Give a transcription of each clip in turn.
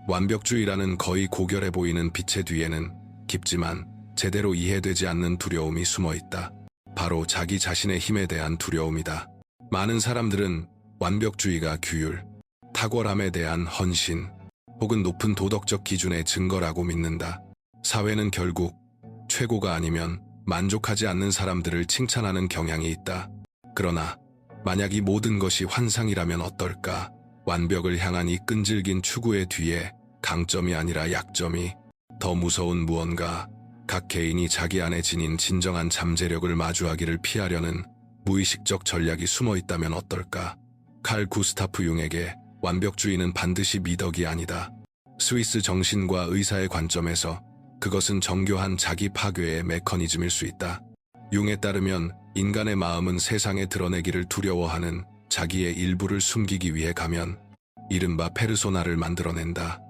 완벽주의라는 거의 고결해 보이는 빛의 뒤에는 깊지만 제대로 이해되지 않는 두려움이 숨어 있다. 바로 자기 자신의 힘에 대한 두려움이다. 많은 사람들은 완벽주의가 규율, 탁월함에 대한 헌신, 혹은 높은 도덕적 기준의 증거라고 믿는다. 사회는 결국 최고가 아니면 만족하지 않는 사람들을 칭찬하는 경향이 있다. 그러나 만약 이 모든 것이 환상이라면 어떨까? 완벽을 향한 이 끈질긴 추구의 뒤에 강점이 아니라 약점이, 더 무서운 무언가, 각 개인이 자기 안에 지닌 진정한 잠재력을 마주하기를 피하려는 무의식적 전략이 숨어 있다면 어떨까? 칼 구스타프 융에게 완벽주의는 반드시 미덕이 아니다. 스위스 정신과 의사의 관점에서 그것은 정교한 자기 파괴의 메커니즘일 수 있다. 융에 따르면 인간의 마음은 세상에 드러내기를 두려워하는 자기의 일부를 숨기기 위해 가면, 이른바 페르소나를 만들어낸다.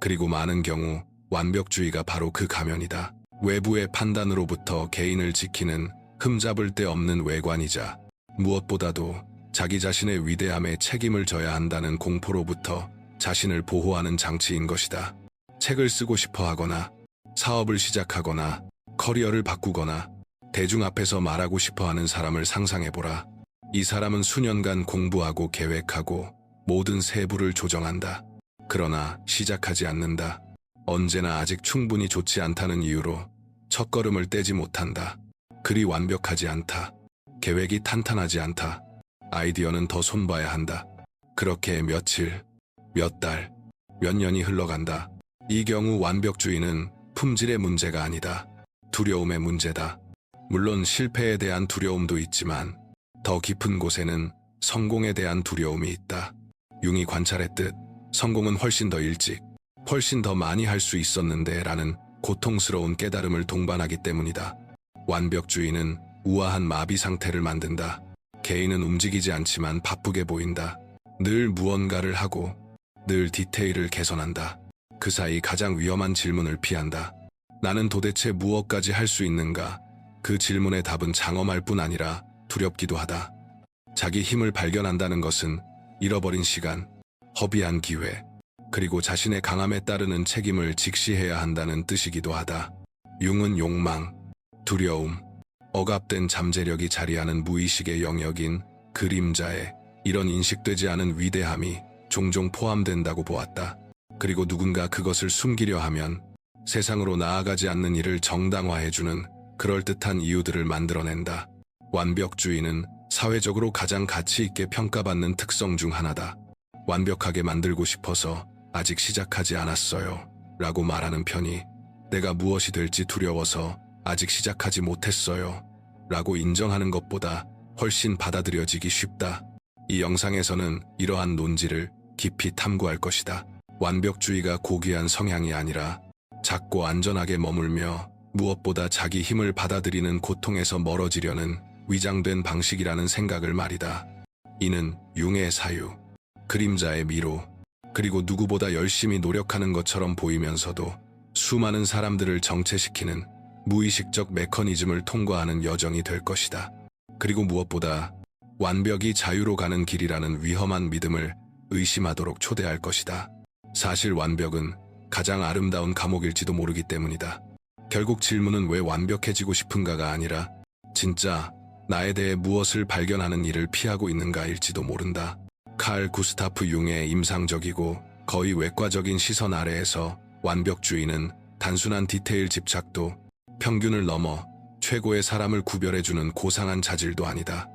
그리고 많은 경우 완벽주의가 바로 그 가면이다. 외부의 판단으로부터 개인을 지키는 흠잡을 데 없는 외관이자, 무엇보다도 자기 자신의 위대함에 책임을 져야 한다는 공포로부터 자신을 보호하는 장치인 것이다. 책을 쓰고 싶어 하거나, 사업을 시작하거나, 커리어를 바꾸거나, 대중 앞에서 말하고 싶어 하는 사람을 상상해보라. 이 사람은 수년간 공부하고 계획하고 모든 세부를 조정한다. 그러나 시작하지 않는다. 언제나 아직 충분히 좋지 않다는 이유로 첫걸음을 떼지 못한다. 글이 완벽하지 않다. 계획이 탄탄하지 않다. 아이디어는 더 손봐야 한다. 그렇게 며칠, 몇 달, 몇 년이 흘러간다. 이 경우 완벽주의는 품질의 문제가 아니다. 두려움의 문제다. 물론 실패에 대한 두려움도 있지만 더 깊은 곳에는 성공에 대한 두려움이 있다. 융이 관찰했듯 성공은 훨씬 더 일찍, 훨씬 더 많이 할 수 있었는데 라는 고통스러운 깨달음을 동반하기 때문이다. 완벽주의는 우아한 마비 상태를 만든다. 개인은 움직이지 않지만 바쁘게 보인다. 늘 무언가를 하고 늘 디테일을 개선한다. 그 사이 가장 위험한 질문을 피한다. 나는 도대체 무엇까지 할 수 있는가? 그 질문의 답은 장엄할 뿐 아니라 두렵기도 하다. 자기 힘을 발견한다는 것은 잃어버린 시간, 허비한 기회, 그리고 자신의 강함에 따르는 책임을 직시해야 한다는 뜻이기도 하다. 융은 욕망, 두려움, 억압된 잠재력이 자리하는 무의식의 영역인 그림자에 이런 인식되지 않은 위대함이 종종 포함된다고 보았다. 그리고 누군가 그것을 숨기려 하면 세상으로 나아가지 않는 일을 정당화해주는 그럴듯한 이유들을 만들어낸다. 완벽주의는 사회적으로 가장 가치 있게 평가받는 특성 중 하나다. 완벽하게 만들고 싶어서 아직 시작하지 않았어요 라고 말하는 편이, 내가 무엇이 될지 두려워서 아직 시작하지 못했어요 라고 인정하는 것보다 훨씬 받아들여지기 쉽다. 이 영상에서는 이러한 논지를 깊이 탐구할 것이다. 완벽주의가 고귀한 성향이 아니라 작고 안전하게 머물며 무엇보다 자기 힘을 받아들이는 고통에서 멀어지려는 위장된 방식이라는 생각을 말이다. 이는 융의 사유, 그림자의 미로, 그리고 누구보다 열심히 노력하는 것처럼 보이면서도 수많은 사람들을 정체시키는 무의식적 메커니즘을 통과하는 여정이 될 것이다. 그리고 무엇보다 완벽이 자유로 가는 길이라는 위험한 믿음을 의심하도록 초대할 것이다. 사실 완벽은 가장 아름다운 감옥일지도 모르기 때문이다. 결국 질문은 왜 완벽해지고 싶은가가 아니라 진짜 나에 대해 무엇을 발견하는 일을 피하고 있는가일지도 모른다. 칼 구스타프 융의 임상적이고 거의 외과적인 시선 아래에서 완벽주의는 단순한 디테일 집착도, 평균을 넘어 최고의 사람을 구별해주는 고상한 자질도 아니다.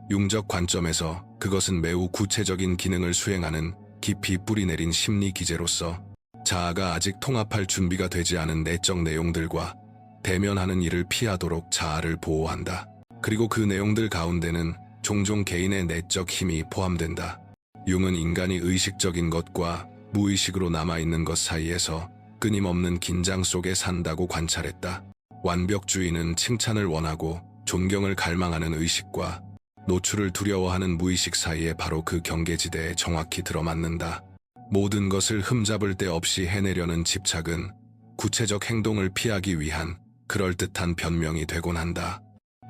융적 관점에서 그것은 매우 구체적인 기능을 수행하는 깊이 뿌리내린 심리 기제로서 자아가 아직 통합할 준비가 되지 않은 내적 내용들과 대면하는 일을 피하도록 자아를 보호한다. 그리고 그 내용들 가운데는 종종 개인의 내적 힘이 포함된다. 융은 인간이 의식적인 것과 무의식으로 남아있는 것 사이에서 끊임없는 긴장 속에 산다고 관찰했다. 완벽주의는 칭찬을 원하고 존경을 갈망하는 의식과 노출을 두려워하는 무의식 사이에 바로 그 경계지대에 정확히 들어맞는다. 모든 것을 흠잡을 데 없이 해내려는 집착은 구체적 행동을 피하기 위한 그럴듯한 변명이 되곤 한다.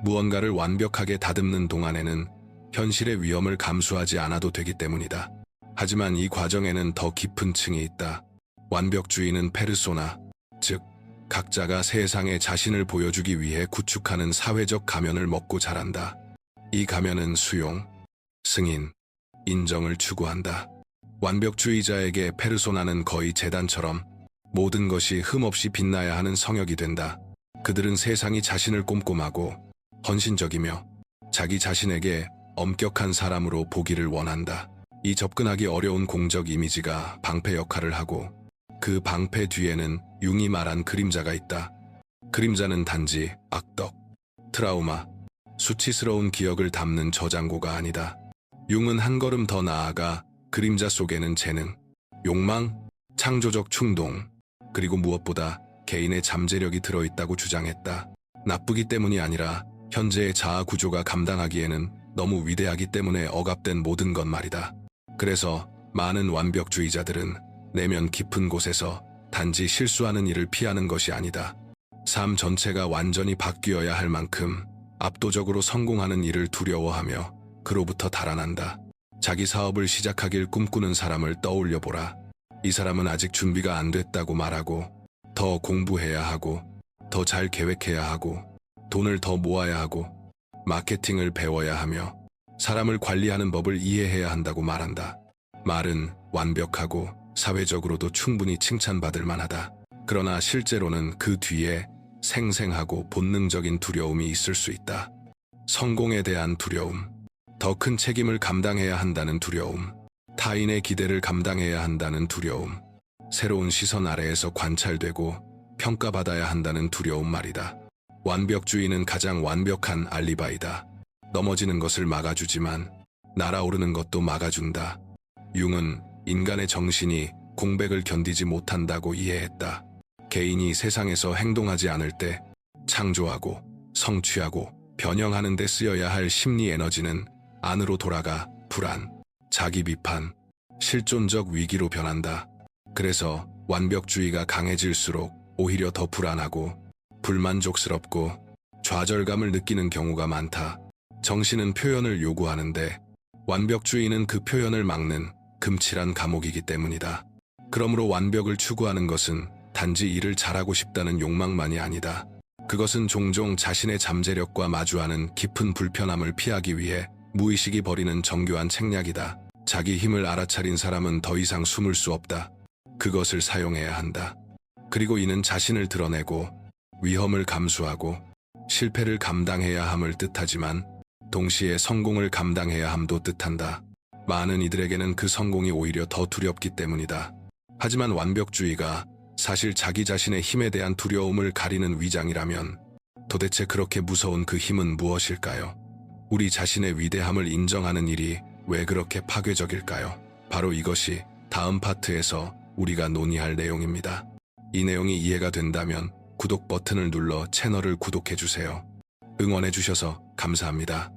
무언가를 완벽하게 다듬는 동안에는 현실의 위험을 감수하지 않아도 되기 때문이다. 하지만 이 과정에는 더 깊은 층이 있다. 완벽주의는 페르소나, 즉 각자가 세상에 자신을 보여주기 위해 구축하는 사회적 가면을 먹고 자란다. 이 가면은 수용, 승인, 인정을 추구한다. 완벽주의자에게 페르소나는 거의 재단처럼 모든 것이 흠없이 빛나야 하는 성역이 된다. 그들은 세상이 자신을 꼼꼼하고 헌신적이며 자기 자신에게 엄격한 사람으로 보기를 원한다. 이 접근하기 어려운 공적 이미지가 방패 역할을 하고 그 방패 뒤에는 융이 말한 그림자가 있다. 그림자는 단지 악덕, 트라우마, 수치스러운 기억을 담는 저장고가 아니다. 융은 한 걸음 더 나아가 그림자 속에는 재능, 욕망, 창조적 충동, 그리고 무엇보다 개인의 잠재력이 들어있다고 주장했다. 나쁘기 때문이 아니라 현재의 자아 구조가 감당하기에는 너무 위대하기 때문에 억압된 모든 것 말이다. 그래서 많은 완벽주의자들은 내면 깊은 곳에서 단지 실수하는 일을 피하는 것이 아니다. 삶 전체가 완전히 바뀌어야 할 만큼 압도적으로 성공하는 일을 두려워하며 그로부터 달아난다. 자기 사업을 시작하길 꿈꾸는 사람을 떠올려보라. 이 사람은 아직 준비가 안 됐다고 말하고 더 공부해야 하고 더 잘 계획해야 하고 돈을 더 모아야 하고 마케팅을 배워야 하며 사람을 관리하는 법을 이해해야 한다고 말한다. 말은 완벽하고 사회적으로도 충분히 칭찬받을 만하다. 그러나 실제로는 그 뒤에 생생하고 본능적인 두려움이 있을 수 있다. 성공에 대한 두려움, 더 큰 책임을 감당해야 한다는 두려움, 타인의 기대를 감당해야 한다는 두려움, 새로운 시선 아래에서 관찰되고 평가받아야 한다는 두려움 말이다. 완벽주의는 가장 완벽한 알리바이다. 넘어지는 것을 막아주지만 날아오르는 것도 막아준다. 융은 인간의 정신이 공백을 견디지 못한다고 이해했다. 개인이 세상에서 행동하지 않을 때 창조하고 성취하고 변형하는 데 쓰여야 할 심리 에너지는 안으로 돌아가 불안, 자기 비판, 실존적 위기로 변한다. 그래서 완벽주의가 강해질수록 오히려 더 불안하고 불만족스럽고 좌절감을 느끼는 경우가 많다. 정신은 표현을 요구하는데 완벽주의는 그 표현을 막는 금칠한 감옥이기 때문이다. 그러므로 완벽을 추구하는 것은 단지 일을 잘하고 싶다는 욕망만이 아니다. 그것은 종종 자신의 잠재력과 마주하는 깊은 불편함을 피하기 위해 무의식이 벌이는 정교한 책략이다. 자기 힘을 알아차린 사람은 더 이상 숨을 수 없다. 그것을 사용해야 한다. 그리고 이는 자신을 드러내고 위험을 감수하고 실패를 감당해야 함을 뜻하지만 동시에 성공을 감당해야 함도 뜻한다. 많은 이들에게는 그 성공이 오히려 더 두렵기 때문이다. 하지만 완벽주의가 사실 자기 자신의 힘에 대한 두려움을 가리는 위장이라면 도대체 그렇게 무서운 그 힘은 무엇일까요? 우리 자신의 위대함을 인정하는 일이 왜 그렇게 파괴적일까요? 바로 이것이 다음 파트에서 우리가 논의할 내용입니다. 이 내용이 이해가 된다면 구독 버튼을 눌러 채널을 구독해주세요. 응원해주셔서 감사합니다.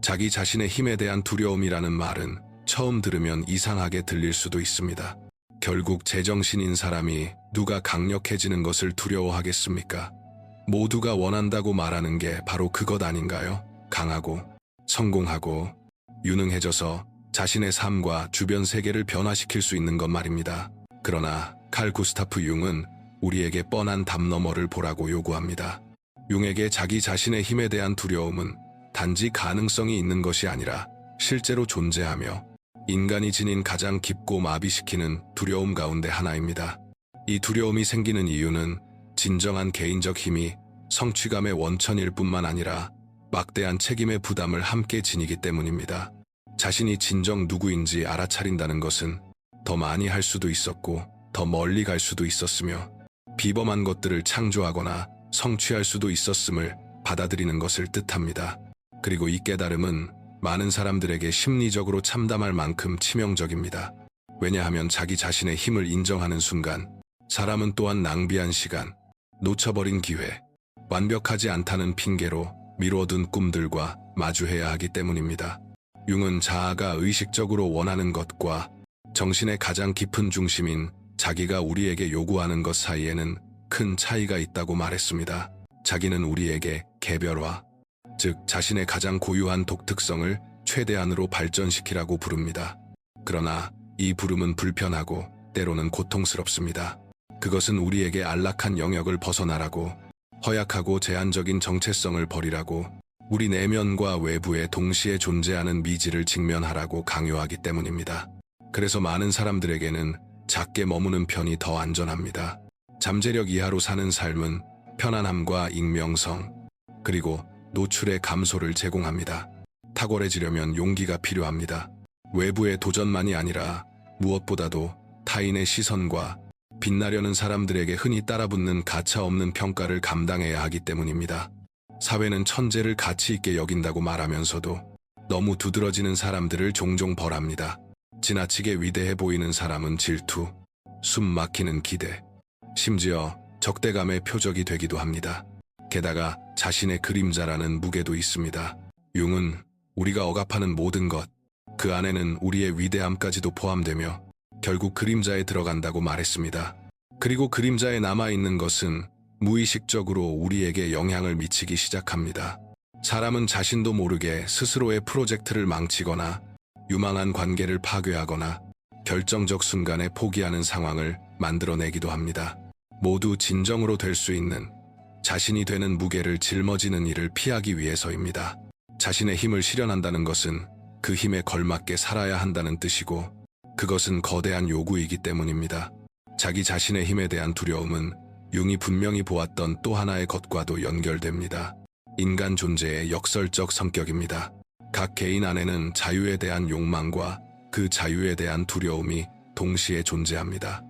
자기 자신의 힘에 대한 두려움이라는 말은 처음 들으면 이상하게 들릴 수도 있습니다. 결국 제정신인 사람이 누가 강력해지는 것을 두려워하겠습니까? 모두가 원한다고 말하는 게 바로 그것 아닌가요? 강하고 성공하고 유능해져서 자신의 삶과 주변 세계를 변화시킬 수 있는 것 말입니다. 그러나 칼 구스타프 융은 우리에게 뻔한 담 너머를 보라고 요구합니다. 융에게 자기 자신의 힘에 대한 두려움은 단지 가능성이 있는 것이 아니라 실제로 존재하며 인간이 지닌 가장 깊고 마비시키는 두려움 가운데 하나입니다. 이 두려움이 생기는 이유는 진정한 개인적 힘이 성취감의 원천일 뿐만 아니라 막대한 책임의 부담을 함께 지니기 때문입니다. 자신이 진정 누구인지 알아차린다는 것은 더 많이 할 수도 있었고 더 멀리 갈 수도 있었으며 비범한 것들을 창조하거나 성취할 수도 있었음을 받아들이는 것을 뜻합니다. 그리고 이 깨달음은 많은 사람들에게 심리적으로 참담할 만큼 치명적입니다. 왜냐하면 자기 자신의 힘을 인정하는 순간 사람은 또한 낭비한 시간, 놓쳐버린 기회, 완벽하지 않다는 핑계로 미뤄둔 꿈들과 마주해야 하기 때문입니다. 융은 자아가 의식적으로 원하는 것과 정신의 가장 깊은 중심인 자기가 우리에게 요구하는 것 사이에는 큰 차이가 있다고 말했습니다. 자기는 우리에게 개별화, 즉 자신의 가장 고유한 독특성을 최대한으로 발전시키라고 부릅니다. 그러나 이 부름은 불편하고 때로는 고통스럽습니다. 그것은 우리에게 안락한 영역을 벗어나라고, 허약하고 제한적인 정체성을 버리라고, 우리 내면과 외부에 동시에 존재하는 미지를 직면하라고 강요하기 때문입니다. 그래서 많은 사람들에게는 작게 머무는 편이 더 안전합니다. 잠재력 이하로 사는 삶은 편안함과 익명성, 그리고 노출의 감소를 제공합니다. 탁월해지려면 용기가 필요합니다. 외부의 도전만이 아니라 무엇보다도 타인의 시선과 빛나려는 사람들에게 흔히 따라붙는 가차없는 평가를 감당해야 하기 때문입니다. 사회는 천재를 가치 있게 여긴다고 말하면서도 너무 두드러지는 사람들을 종종 벌합니다. 지나치게 위대해 보이는 사람은 질투, 숨 막히는 기대, 심지어 적대감의 표적이 되기도 합니다. 게다가 자신의 그림자라는 무게도 있습니다. 융은 우리가 억압하는 모든 것, 그 안에는 우리의 위대함까지도 포함되며 결국 그림자에 들어간다고 말했습니다. 그리고 그림자에 남아있는 것은 무의식적으로 우리에게 영향을 미치기 시작합니다. 사람은 자신도 모르게 스스로의 프로젝트를 망치거나 유망한 관계를 파괴하거나 결정적 순간에 포기하는 상황을 만들어내기도 합니다. 모두 진정으로 될 수 있는 자신이 되는 무게를 짊어지는 일을 피하기 위해서입니다. 자신의 힘을 실현한다는 것은 그 힘에 걸맞게 살아야 한다는 뜻이고, 그것은 거대한 요구이기 때문입니다. 자기 자신의 힘에 대한 두려움은 융이 분명히 보았던 또 하나의 것과도 연결됩니다. 인간 존재의 역설적 성격입니다. 각 개인 안에는 자유에 대한 욕망과 그 자유에 대한 두려움이 동시에 존재합니다.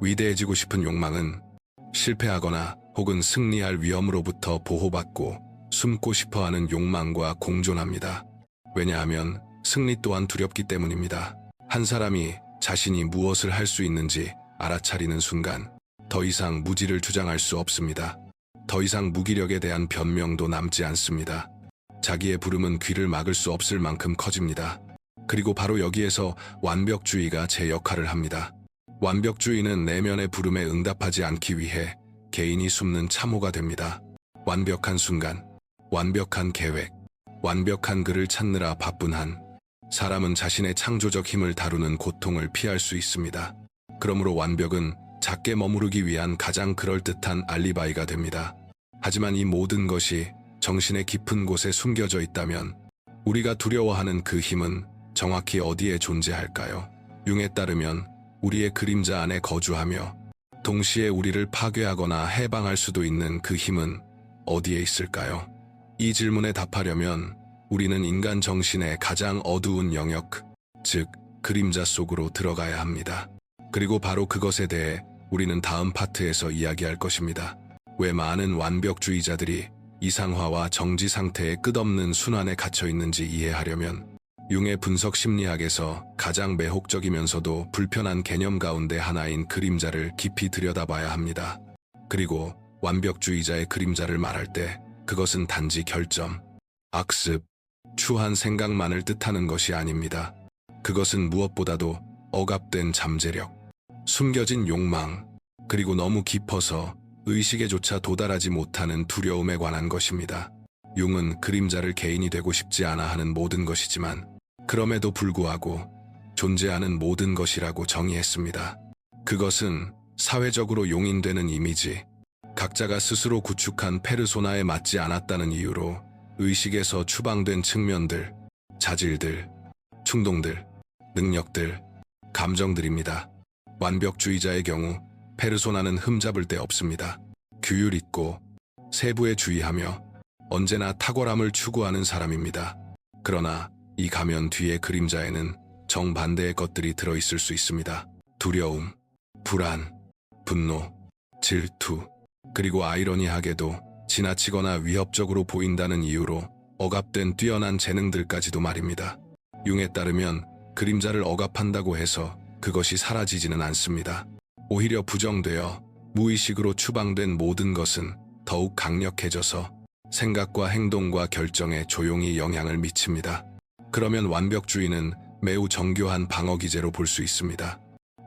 위대해지고 싶은 욕망은 실패하거나 혹은 승리할 위험으로부터 보호받고 숨고 싶어하는 욕망과 공존합니다. 왜냐하면 승리 또한 두렵기 때문입니다. 한 사람이 자신이 무엇을 할 수 있는지 알아차리는 순간 더 이상 무지를 주장할 수 없습니다. 더 이상 무기력에 대한 변명도 남지 않습니다. 자기의 부름은 귀를 막을 수 없을 만큼 커집니다. 그리고 바로 여기에서 완벽주의가 제 역할을 합니다. 완벽주의는 내면의 부름에 응답하지 않기 위해 개인이 숨는 참호가 됩니다. 완벽한 순간, 완벽한 계획, 완벽한 글을 찾느라 바쁜 한 사람은 자신의 창조적 힘을 다루는 고통을 피할 수 있습니다. 그러므로 완벽은 작게 머무르기 위한 가장 그럴듯한 알리바이가 됩니다. 하지만 이 모든 것이 정신의 깊은 곳에 숨겨져 있다면 우리가 두려워하는 그 힘은 정확히 어디에 존재할까요? 융에 따르면 우리의 그림자 안에 거주하며 동시에 우리를 파괴하거나 해방할 수도 있는 그 힘은 어디에 있을까요? 이 질문에 답하려면 우리는 인간 정신의 가장 어두운 영역, 즉 그림자 속으로 들어가야 합니다. 그리고 바로 그것에 대해 우리는 다음 파트에서 이야기할 것입니다. 왜 많은 완벽주의자들이 이상화와 정지 상태의 끝없는 순환에 갇혀 있는지 이해하려면 융의 분석 심리학에서 가장 매혹적이면서도 불편한 개념 가운데 하나인 그림자를 깊이 들여다봐야 합니다. 그리고 완벽주의자의 그림자를 말할 때 그것은 단지 결점, 악습, 추한 생각만을 뜻하는 것이 아닙니다. 그것은 무엇보다도 억압된 잠재력, 숨겨진 욕망, 그리고 너무 깊어서 의식에조차 도달하지 못하는 두려움에 관한 것입니다. 융은 그림자를 개인이 되고 싶지 않아 하는 모든 것이지만 그럼에도 불구하고 존재하는 모든 것이라고 정의했습니다. 그것은 사회적으로 용인되는 이미지, 각자가 스스로 구축한 페르소나에 맞지 않았다는 이유로 의식에서 추방된 측면들, 자질들, 충동들, 능력들, 감정들입니다. 완벽주의자의 경우 페르소나는 흠잡을 데 없습니다. 규율 있고 세부에 주의하며 언제나 탁월함을 추구하는 사람입니다. 그러나 이 가면 뒤의 그림자에는 정반대의 것들이 들어있을 수 있습니다. 두려움, 불안, 분노, 질투, 그리고 아이러니하게도 지나치거나 위협적으로 보인다는 이유로 억압된 뛰어난 재능들까지도 말입니다. 융에 따르면 그림자를 억압한다고 해서 그것이 사라지지는 않습니다. 오히려 부정되어 무의식으로 추방된 모든 것은 더욱 강력해져서 생각과 행동과 결정에 조용히 영향을 미칩니다. 그러면 완벽주의는 매우 정교한 방어 기제로 볼 수 있습니다.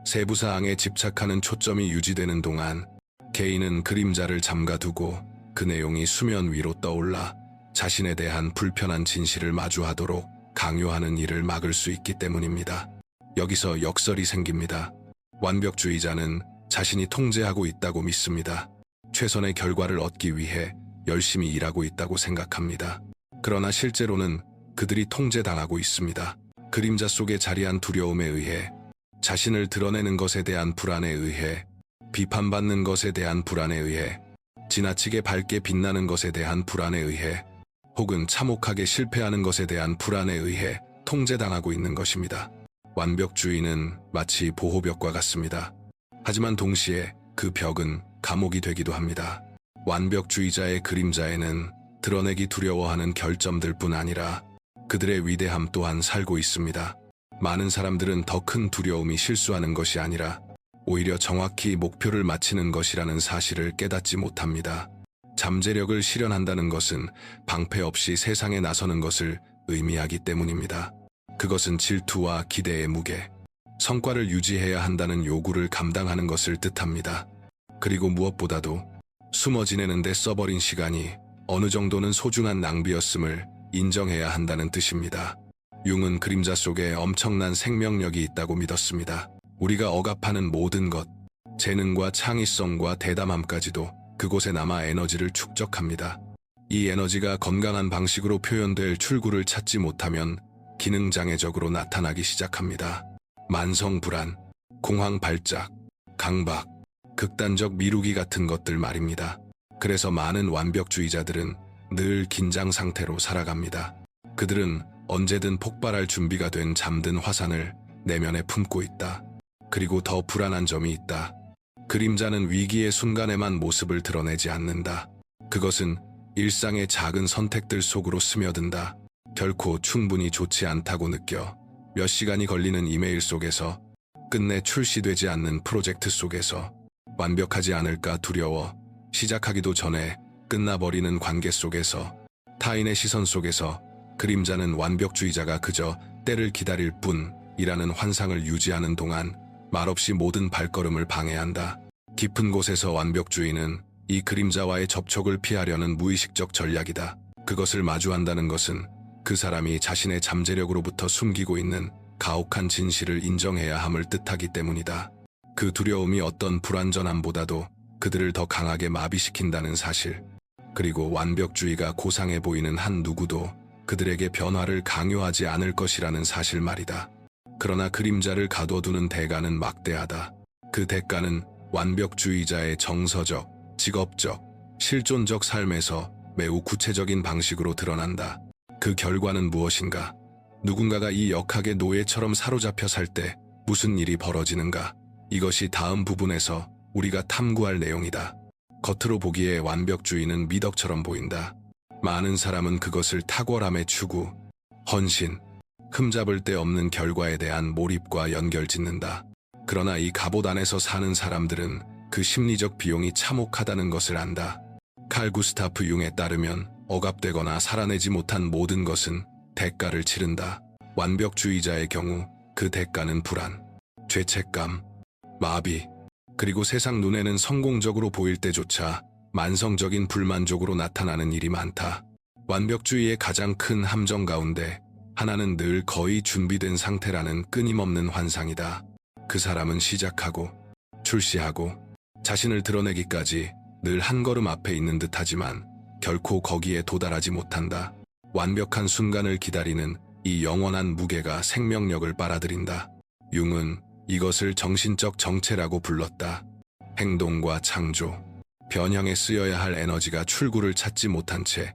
세부사항에 집착하는 초점이 유지되는 동안 개인은 그림자를 잠가두고 그 내용이 수면 위로 떠올라 자신에 대한 불편한 진실을 마주하도록 강요하는 일을 막을 수 있기 때문입니다. 여기서 역설이 생깁니다. 완벽주의자는 자신이 통제하고 있다고 믿습니다. 최선의 결과를 얻기 위해 열심히 일하고 있다고 생각합니다. 그러나 실제로는 그들이 통제당하고 있습니다. 그림자 속에 자리한 두려움에 의해, 자신을 드러내는 것에 대한 불안에 의해, 비판받는 것에 대한 불안에 의해, 지나치게 밝게 빛나는 것에 대한 불안에 의해, 혹은 참혹하게 실패하는 것에 대한 불안에 의해 통제당하고 있는 것입니다. 완벽주의는 마치 보호벽과 같습니다. 하지만 동시에 그 벽은 감옥이 되기도 합니다. 완벽주의자의 그림자에는 드러내기 두려워하는 결점들뿐 아니라 그들의 위대함 또한 살고 있습니다. 많은 사람들은 더 큰 두려움이 실수하는 것이 아니라 오히려 정확히 목표를 맞추는 것이라는 사실을 깨닫지 못합니다. 잠재력을 실현한다는 것은 방패 없이 세상에 나서는 것을 의미하기 때문입니다. 그것은 질투와 기대의 무게, 성과를 유지해야 한다는 요구를 감당하는 것을 뜻합니다. 그리고 무엇보다도 숨어 지내는 데 써버린 시간이 어느 정도는 소중한 낭비였음을 인정해야 한다는 뜻입니다. 융은 그림자 속에 엄청난 생명력이 있다고 믿었습니다. 우리가 억압하는 모든 것, 재능과 창의성과 대담함까지도 그곳에 남아 에너지를 축적합니다. 이 에너지가 건강한 방식으로 표현될 출구를 찾지 못하면 기능장애적으로 나타나기 시작합니다. 만성불안, 공황발작, 강박, 극단적 미루기 같은 것들 말입니다. 그래서 많은 완벽주의자들은 늘 긴장 상태로 살아갑니다. 그들은 언제든 폭발할 준비가 된 잠든 화산을 내면에 품고 있다. 그리고 더 불안한 점이 있다. 그림자는 위기의 순간에만 모습을 드러내지 않는다. 그것은 일상의 작은 선택들 속으로 스며든다. 결코 충분히 좋지 않다고 느껴 몇 시간이 걸리는 이메일 속에서, 끝내 출시되지 않는 프로젝트 속에서, 완벽하지 않을까 두려워 시작하기도 전에 끝나버리는 관계 속에서, 타인의 시선 속에서 그림자는 완벽주의자가 그저 때를 기다릴 뿐이라는 환상을 유지하는 동안 말없이 모든 발걸음을 방해한다. 깊은 곳에서 완벽주의는 이 그림자와의 접촉을 피하려는 무의식적 전략이다. 그것을 마주한다는 것은 그 사람이 자신의 잠재력으로부터 숨기고 있는 가혹한 진실을 인정해야 함을 뜻하기 때문이다. 그 두려움이 어떤 불완전함보다도 그들을 더 강하게 마비시킨다는 사실, 그리고 완벽주의가 고상해 보이는 한 누구도 그들에게 변화를 강요하지 않을 것이라는 사실 말이다. 그러나 그림자를 가둬두는 대가는 막대하다. 그 대가는 완벽주의자의 정서적, 직업적, 실존적 삶에서 매우 구체적인 방식으로 드러난다. 그 결과는 무엇인가? 누군가가 이 역학의 노예처럼 사로잡혀 살 때 무슨 일이 벌어지는가? 이것이 다음 부분에서 우리가 탐구할 내용이다. 겉으로 보기에 완벽주의는 미덕처럼 보인다. 많은 사람은 그것을 탁월함의 추구, 헌신, 흠잡을 데 없는 결과에 대한 몰입과 연결짓는다. 그러나 이 갑옷 안에서 사는 사람들은 그 심리적 비용이 참혹하다는 것을 안다. 칼 구스타프 융에 따르면 억압되거나 살아내지 못한 모든 것은 대가를 치른다. 완벽주의자의 경우 그 대가는 불안, 죄책감, 마비, 그리고 세상 눈에는 성공적으로 보일 때조차 만성적인 불만족으로 나타나는 일이 많다. 완벽주의의 가장 큰 함정 가운데 하나는 늘 거의 준비된 상태라는 끊임없는 환상이다. 그 사람은 시작하고, 출시하고, 자신을 드러내기까지 늘 한 걸음 앞에 있는 듯하지만 결코 거기에 도달하지 못한다. 완벽한 순간을 기다리는 이 영원한 무게가 생명력을 빨아들인다. 융은 이것을 정신적 정체라고 불렀다. 행동과 창조, 변형에 쓰여야 할 에너지가 출구를 찾지 못한 채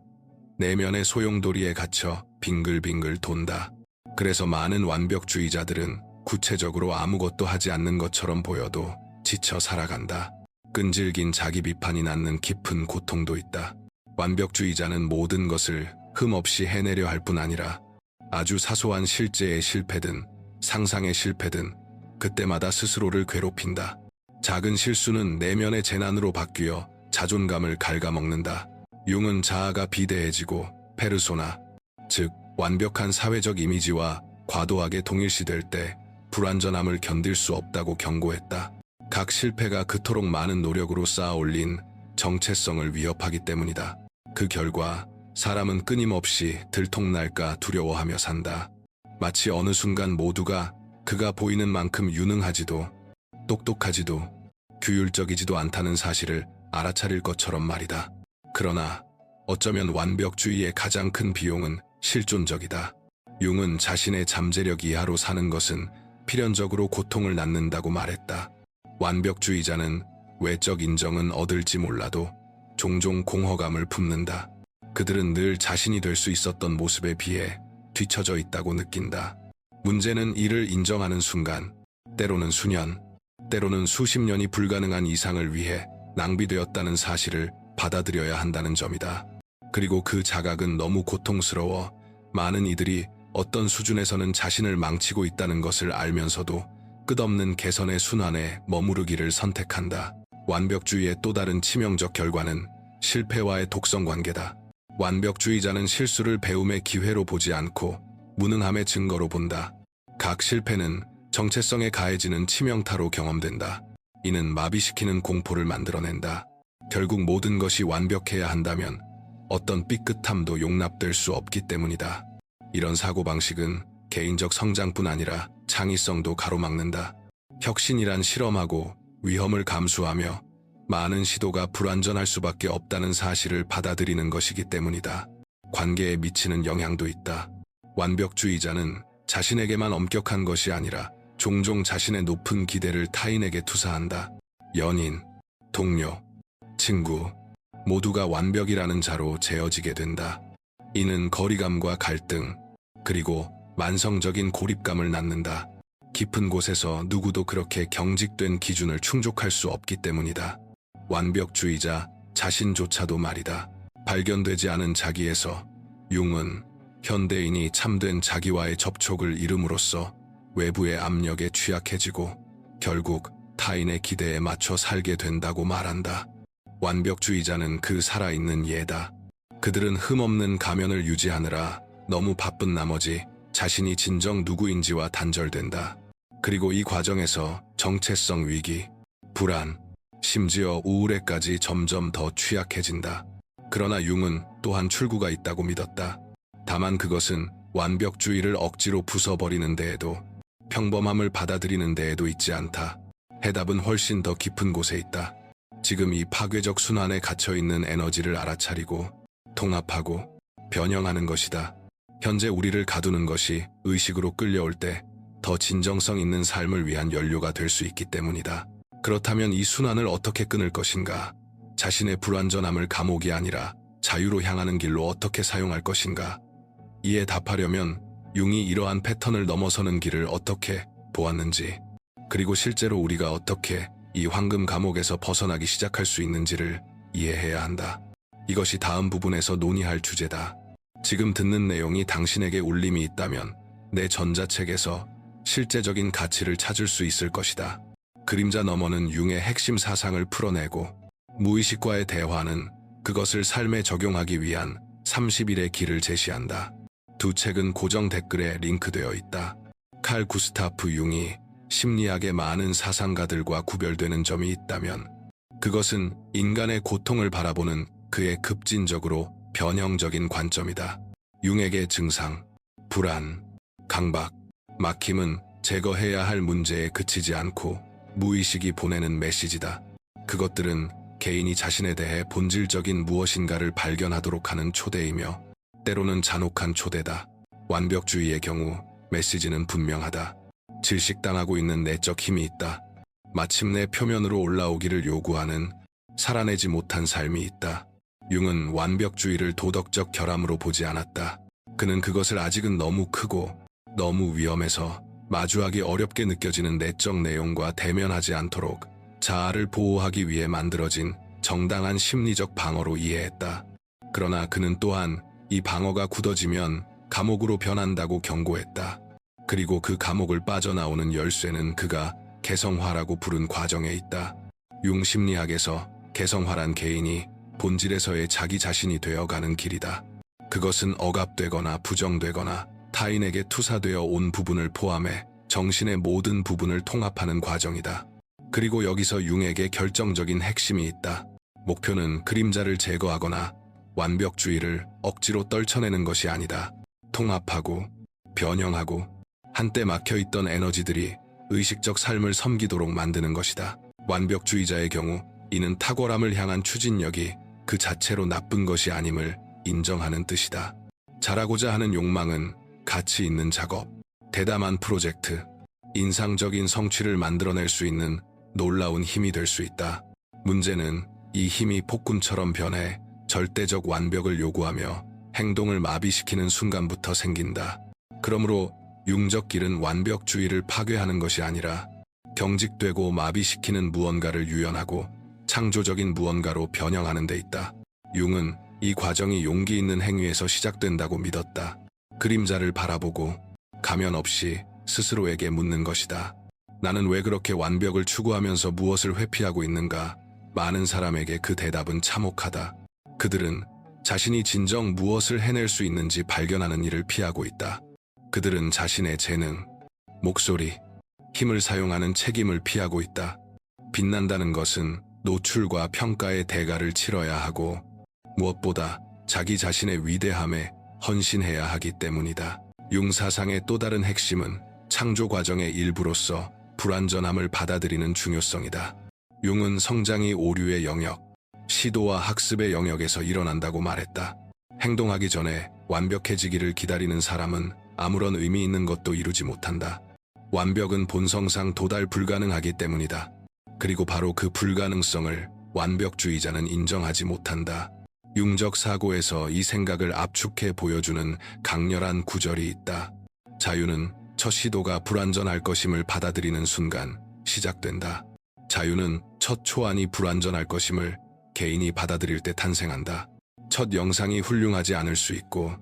내면의 소용돌이에 갇혀 빙글빙글 돈다. 그래서 많은 완벽주의자들은 구체적으로 아무것도 하지 않는 것처럼 보여도 지쳐 살아간다. 끈질긴 자기 비판이 낳는 깊은 고통도 있다. 완벽주의자는 모든 것을 흠없이 해내려 할 뿐 아니라 아주 사소한 실제의 실패든 상상의 실패든 그때마다 스스로를 괴롭힌다. 작은 실수는 내면의 재난으로 바뀌어 자존감을 갉아먹는다. 융은 자아가 비대해지고 페르소나, 즉 완벽한 사회적 이미지와 과도하게 동일시될 때 불완전함을 견딜 수 없다고 경고했다. 각 실패가 그토록 많은 노력으로 쌓아 올린 정체성을 위협하기 때문이다. 그 결과 사람은 끊임없이 들통날까 두려워하며 산다. 마치 어느 순간 모두가 그가 보이는 만큼 유능하지도 똑똑하지도 규율적이지도 않다는 사실을 알아차릴 것처럼 말이다. 그러나 어쩌면 완벽주의의 가장 큰 비용은 실존적이다. 융은 자신의 잠재력 이하로 사는 것은 필연적으로 고통을 낳는다고 말했다. 완벽주의자는 외적 인정은 얻을지 몰라도 종종 공허감을 품는다. 그들은 늘 자신이 될 수 있었던 모습에 비해 뒤처져 있다고 느낀다. 문제는 이를 인정하는 순간, 때로는 수년, 때로는 수십 년이 불가능한 이상을 위해 낭비되었다는 사실을 받아들여야 한다는 점이다. 그리고 그 자각은 너무 고통스러워 많은 이들이 어떤 수준에서는 자신을 망치고 있다는 것을 알면서도 끝없는 개선의 순환에 머무르기를 선택한다. 완벽주의의 또 다른 치명적 결과는 실패와의 독성 관계다. 완벽주의자는 실수를 배움의 기회로 보지 않고 무능함의 증거로 본다. 각 실패는 정체성에 가해지는 치명타로 경험된다. 이는 마비시키는 공포를 만들어낸다. 결국 모든 것이 완벽해야 한다면 어떤 삐끗함도 용납될 수 없기 때문이다. 이런 사고방식은 개인적 성장뿐 아니라 창의성도 가로막는다. 혁신이란 실험하고 위험을 감수하며 많은 시도가 불완전할 수밖에 없다는 사실을 받아들이는 것이기 때문이다. 관계에 미치는 영향도 있다. 완벽주의자는 자신에게만 엄격한 것이 아니라 종종 자신의 높은 기대를 타인에게 투사한다. 연인, 동료, 친구 모두가 완벽이라는 자로 재어지게 된다. 이는 거리감과 갈등, 그리고 만성적인 고립감을 낳는다. 깊은 곳에서 누구도 그렇게 경직된 기준을 충족할 수 없기 때문이다. 완벽주의자 자신조차도 말이다. 발견되지 않은 자기에서 융은 현대인이 참된 자기와의 접촉을 잃음으로써 외부의 압력에 취약해지고 결국 타인의 기대에 맞춰 살게 된다고 말한다. 완벽주의자는 그 살아있는 예다. 그들은 흠없는 가면을 유지하느라 너무 바쁜 나머지 자신이 진정 누구인지와 단절된다. 그리고 이 과정에서 정체성 위기, 불안, 심지어 우울에까지 점점 더 취약해진다. 그러나 융은 또한 출구가 있다고 믿었다. 다만 그것은 완벽주의를 억지로 부숴버리는 데에도 평범함을 받아들이는 데에도 있지 않다. 해답은 훨씬 더 깊은 곳에 있다. 지금 이 파괴적 순환에 갇혀있는 에너지를 알아차리고 통합하고 변형하는 것이다. 현재 우리를 가두는 것이 의식으로 끌려올 때 더 진정성 있는 삶을 위한 연료가 될 수 있기 때문이다. 그렇다면 이 순환을 어떻게 끊을 것인가? 자신의 불완전함을 감옥이 아니라 자유로 향하는 길로 어떻게 사용할 것인가? 이에 답하려면 융이 이러한 패턴을 넘어서는 길을 어떻게 보았는지, 그리고 실제로 우리가 어떻게 이 황금 감옥에서 벗어나기 시작할 수 있는지를 이해해야 한다. 이것이 다음 부분에서 논의할 주제다. 지금 듣는 내용이 당신에게 울림이 있다면 내 전자책에서 실제적인 가치를 찾을 수 있을 것이다. 그림자 너머는 융의 핵심 사상을 풀어내고 무의식과의 대화는 그것을 삶에 적용하기 위한 30일의 길을 제시한다. 두 책은 고정 댓글에 링크되어 있다. 칼 구스타프 융이 심리학의 많은 사상가들과 구별되는 점이 있다면 그것은 인간의 고통을 바라보는 그의 급진적으로 변형적인 관점이다. 융에게 증상, 불안, 강박, 막힘은 제거해야 할 문제에 그치지 않고 무의식이 보내는 메시지다. 그것들은 개인이 자신에 대해 본질적인 무엇인가를 발견하도록 하는 초대이며 때로는 잔혹한 초대다. 완벽주의의 경우 메시지는 분명하다. 질식당하고 있는 내적 힘이 있다. 마침내 표면으로 올라오기를 요구하는 살아내지 못한 삶이 있다. 융은 완벽주의를 도덕적 결함으로 보지 않았다. 그는 그것을 아직은 너무 크고 너무 위험해서 마주하기 어렵게 느껴지는 내적 내용과 대면하지 않도록 자아를 보호하기 위해 만들어진 정당한 심리적 방어로 이해했다. 그러나 그는 또한 이 방어가 굳어지면 감옥으로 변한다고 경고했다. 그리고 그 감옥을 빠져나오는 열쇠는 그가 개성화라고 부른 과정에 있다. 융 심리학에서 개성화란 개인이 본질에서의 자기 자신이 되어가는 길이다. 그것은 억압되거나 부정되거나 타인에게 투사되어 온 부분을 포함해 정신의 모든 부분을 통합하는 과정이다. 그리고 여기서 융에게 결정적인 핵심이 있다. 목표는 그림자를 제거하거나 완벽주의를 억지로 떨쳐내는 것이 아니다. 통합하고 변형하고 한때 막혀있던 에너지들이 의식적 삶을 섬기도록 만드는 것이다. 완벽주의자의 경우 이는 탁월함을 향한 추진력이 그 자체로 나쁜 것이 아님을 인정하는 뜻이다. 잘하고자 하는 욕망은 가치 있는 작업, 대담한 프로젝트, 인상적인 성취를 만들어낼 수 있는 놀라운 힘이 될 수 있다. 문제는 이 힘이 폭군처럼 변해 절대적 완벽을 요구하며 행동을 마비시키는 순간부터 생긴다. 그러므로 융적길은 완벽주의를 파괴하는 것이 아니라 경직되고 마비시키는 무언가를 유연하고 창조적인 무언가로 변형하는 데 있다. 융은 이 과정이 용기 있는 행위에서 시작된다고 믿었다. 그림자를 바라보고 가면 없이 스스로에게 묻는 것이다. 나는 왜 그렇게 완벽을 추구하면서 무엇을 회피하고 있는가? 많은 사람에게 그 대답은 참혹하다. 그들은 자신이 진정 무엇을 해낼 수 있는지 발견하는 일을 피하고 있다. 그들은 자신의 재능, 목소리, 힘을 사용하는 책임을 피하고 있다. 빛난다는 것은 노출과 평가의 대가를 치러야 하고 무엇보다 자기 자신의 위대함에 헌신해야 하기 때문이다. 융 사상의 또 다른 핵심은 창조 과정의 일부로서 불완전함을 받아들이는 중요성이다. 융은 성장이 오류의 영역, 시도와 학습의 영역에서 일어난다고 말했다. 행동하기 전에 완벽해지기를 기다리는 사람은 아무런 의미 있는 것도 이루지 못한다. 완벽은 본성상 도달 불가능하기 때문이다. 그리고 바로 그 불가능성을 완벽주의자는 인정하지 못한다. 융적 사고에서 이 생각을 압축해 보여주는 강렬한 구절이 있다. 자유는 첫 시도가 불완전할 것임을 받아들이는 순간 시작된다. 자유는 첫 초안이 불완전할 것임을 개인이 받아들일 때 탄생한다. 첫 영상이 훌륭하지 않을 수 있고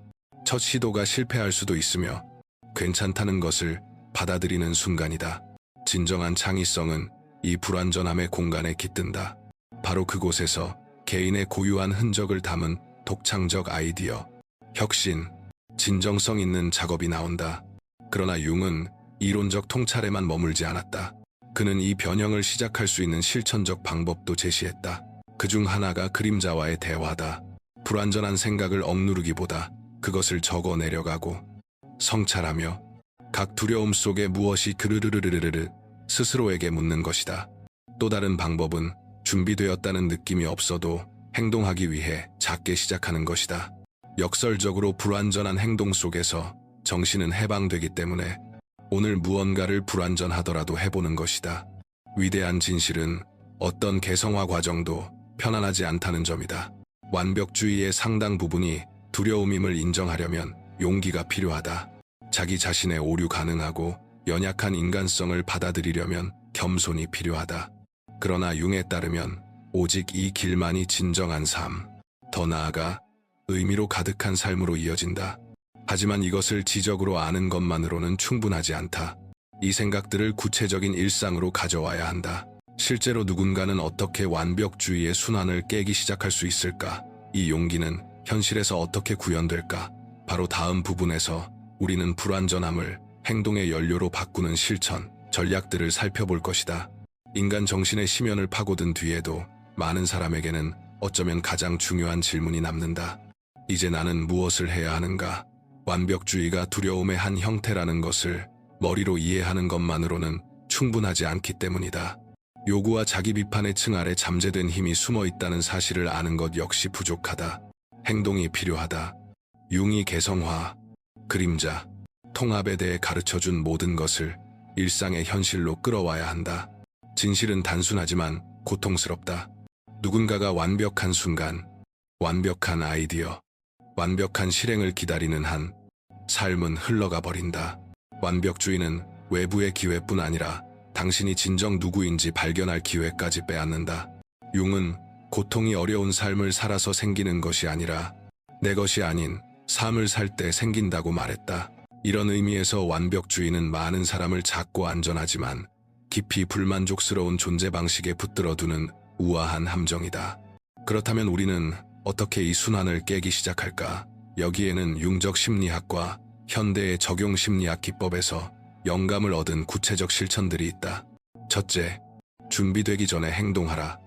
첫 시도가 실패할 수도 있으며 괜찮다는 것을 받아들이는 순간이다. 진정한 창의성은 이 불완전함의 공간에 깃든다. 바로 그곳에서 개인의 고유한 흔적을 담은 독창적 아이디어, 혁신, 진정성 있는 작업이 나온다. 그러나 융은 이론적 통찰에만 머물지 않았다. 그는 이 변형을 시작할 수 있는 실천적 방법도 제시했다. 그중 하나가 그림자와의 대화다. 불완전한 생각을 억누르기보다 그것을 적어 내려가고 성찰하며 각 두려움 속에 무엇이 그르르르르르르 스스로에게 묻는 것이다. 또 다른 방법은 준비되었다는 느낌이 없어도 행동하기 위해 작게 시작하는 것이다. 역설적으로 불완전한 행동 속에서 정신은 해방되기 때문에 오늘 무언가를 불완전하더라도 해보는 것이다. 위대한 진실은 어떤 개성화 과정도 편안하지 않다는 점이다. 완벽주의의 상당 부분이 두려움임을 인정하려면 용기가 필요하다. 자기 자신의 오류 가능하고 연약한 인간성을 받아들이려면 겸손이 필요하다. 그러나 융에 따르면 오직 이 길만이 진정한 삶, 더 나아가 의미로 가득한 삶으로 이어진다. 하지만 이것을 지적으로 아는 것만으로는 충분하지 않다. 이 생각들을 구체적인 일상으로 가져와야 한다. 실제로 누군가는 어떻게 완벽주의의 순환을 깨기 시작할 수 있을까? 이 용기는 현실에서 어떻게 구현될까? 바로 다음 부분에서 우리는 불완전함을 행동의 연료로 바꾸는 실천, 전략들을 살펴볼 것이다. 인간 정신의 심연을 파고든 뒤에도 많은 사람에게는 어쩌면 가장 중요한 질문이 남는다. 이제 나는 무엇을 해야 하는가? 완벽주의가 두려움의 한 형태라는 것을 머리로 이해하는 것만으로는 충분하지 않기 때문이다. 요구와 자기 비판의 층 아래 잠재된 힘이 숨어 있다는 사실을 아는 것 역시 부족하다. 행동이 필요하다. 융이 개성화, 그림자, 통합에 대해 가르쳐준 모든 것을 일상의 현실로 끌어와야 한다. 진실은 단순하지만 고통스럽다. 누군가가 완벽한 순간, 완벽한 아이디어, 완벽한 실행을 기다리는 한 삶은 흘러가 버린다. 완벽주의는 외부의 기회뿐 아니라 당신이 진정 누구인지 발견할 기회까지 빼앗는다. 융은 고통이 어려운 삶을 살아서 생기는 것이 아니라 내 것이 아닌 삶을 살 때 생긴다고 말했다. 이런 의미에서 완벽주의는 많은 사람을 작고 안전하지만 깊이 불만족스러운 존재 방식에 붙들어두는 우아한 함정이다. 그렇다면 우리는 어떻게 이 순환을 깨기 시작할까? 여기에는 융적 심리학과 현대의 적용 심리학 기법에서 영감을 얻은 구체적 실천들이 있다. 첫째, 준비되기 전에 행동하라.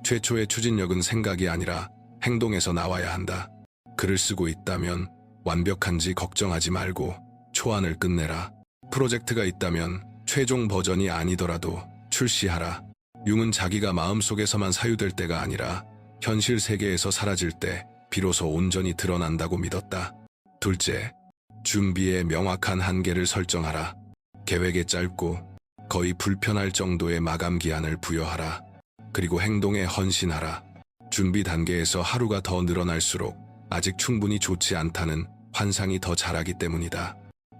최초의 추진력은 생각이 아니라 행동에서 나와야 한다. 글을 쓰고 있다면 완벽한지 걱정하지 말고 초안을 끝내라. 프로젝트가 있다면 최종 버전이 아니더라도 출시하라. 융은 자기가 마음속에서만 사유될 때가 아니라 현실 세계에서 사라질 때 비로소 온전히 드러난다고 믿었다. 둘째, 준비에 명확한 한계를 설정하라. 계획에 짧고 거의 불편할 정도의 마감 기한을 부여하라. 그리고 행동에 헌신하라. 준비 단계에서 하루가 더 늘어날수록 아직 충분히 좋지 않다는 환상이 더 자라기 때문이다.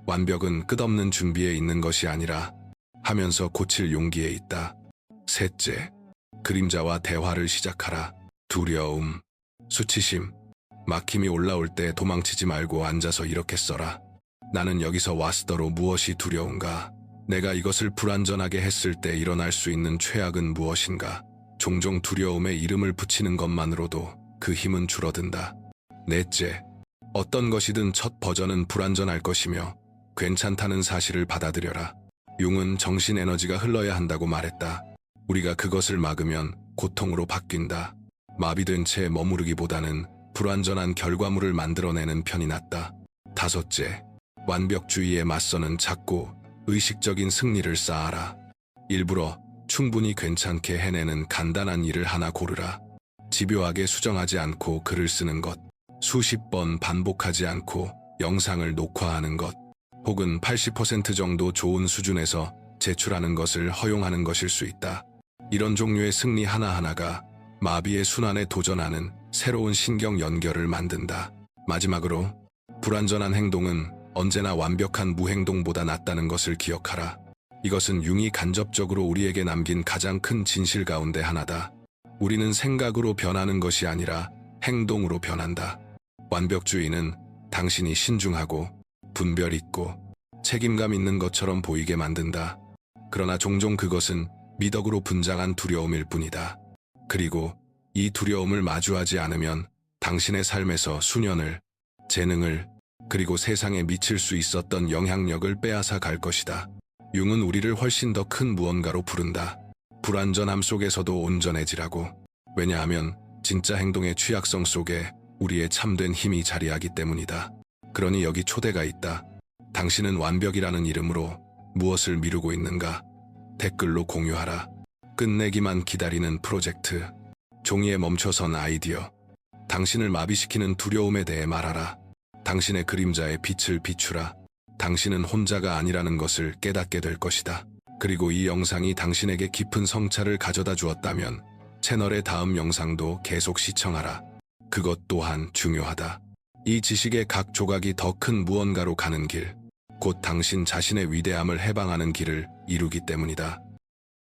완벽은 끝없는 준비에 있는 것이 아니라 하면서 고칠 용기에 있다. 셋째, 그림자와 대화를 시작하라. 두려움, 수치심, 막힘이 올라올 때 도망치지 말고 앉아서 이렇게 써라. 나는 여기서 왔으더러 무엇이 두려운가? 내가 이것을 불완전하게 했을 때 일어날 수 있는 최악은 무엇인가? 종종 두려움에 이름을 붙이는 것만으로도 그 힘은 줄어든다. 넷째, 어떤 것이든 첫 버전은 불완전할 것이며 괜찮다는 사실을 받아들여라. 융은 정신 에너지가 흘러야 한다고 말했다. 우리가 그것을 막으면 고통으로 바뀐다. 마비된 채 머무르기보다는 불완전한 결과물을 만들어내는 편이 낫다. 다섯째, 완벽주의에 맞서는 작고 의식적인 승리를 쌓아라. 일부러 충분히 괜찮게 해내는 간단한 일을 하나 고르라. 집요하게 수정하지 않고 글을 쓰는 것, 수십 번 반복하지 않고 영상을 녹화하는 것, 혹은 80% 정도 좋은 수준에서 제출하는 것을 허용하는 것일 수 있다. 이런 종류의 승리 하나하나가 마비의 순환에 도전하는 새로운 신경 연결을 만든다. 마지막으로, 불완전한 행동은 언제나 완벽한 무행동보다 낫다는 것을 기억하라. 이것은 융이 간접적으로 우리에게 남긴 가장 큰 진실 가운데 하나다. 우리는 생각으로 변하는 것이 아니라 행동으로 변한다. 완벽주의는 당신이 신중하고 분별 있고 책임감 있는 것처럼 보이게 만든다. 그러나 종종 그것은 미덕으로 분장한 두려움일 뿐이다. 그리고 이 두려움을 마주하지 않으면 당신의 삶에서 수년을, 재능을, 그리고 세상에 미칠 수 있었던 영향력을 빼앗아 갈 것이다. 융은 우리를 훨씬 더 큰 무언가로 부른다. 불완전함 속에서도 온전해지라고. 왜냐하면 진짜 행동의 취약성 속에 우리의 참된 힘이 자리하기 때문이다. 그러니 여기 초대가 있다. 당신은 완벽이라는 이름으로 무엇을 미루고 있는가? 댓글로 공유하라. 끝내기만 기다리는 프로젝트. 종이에 멈춰선 아이디어. 당신을 마비시키는 두려움에 대해 말하라. 당신의 그림자에 빛을 비추라. 당신은 혼자가 아니라는 것을 깨닫게 될 것이다. 그리고 이 영상이 당신에게 깊은 성찰을 가져다 주었다면 채널의 다음 영상도 계속 시청하라. 그것 또한 중요하다. 이 지식의 각 조각이 더 큰 무언가로 가는 길, 곧 당신 자신의 위대함을 해방하는 길을 이루기 때문이다.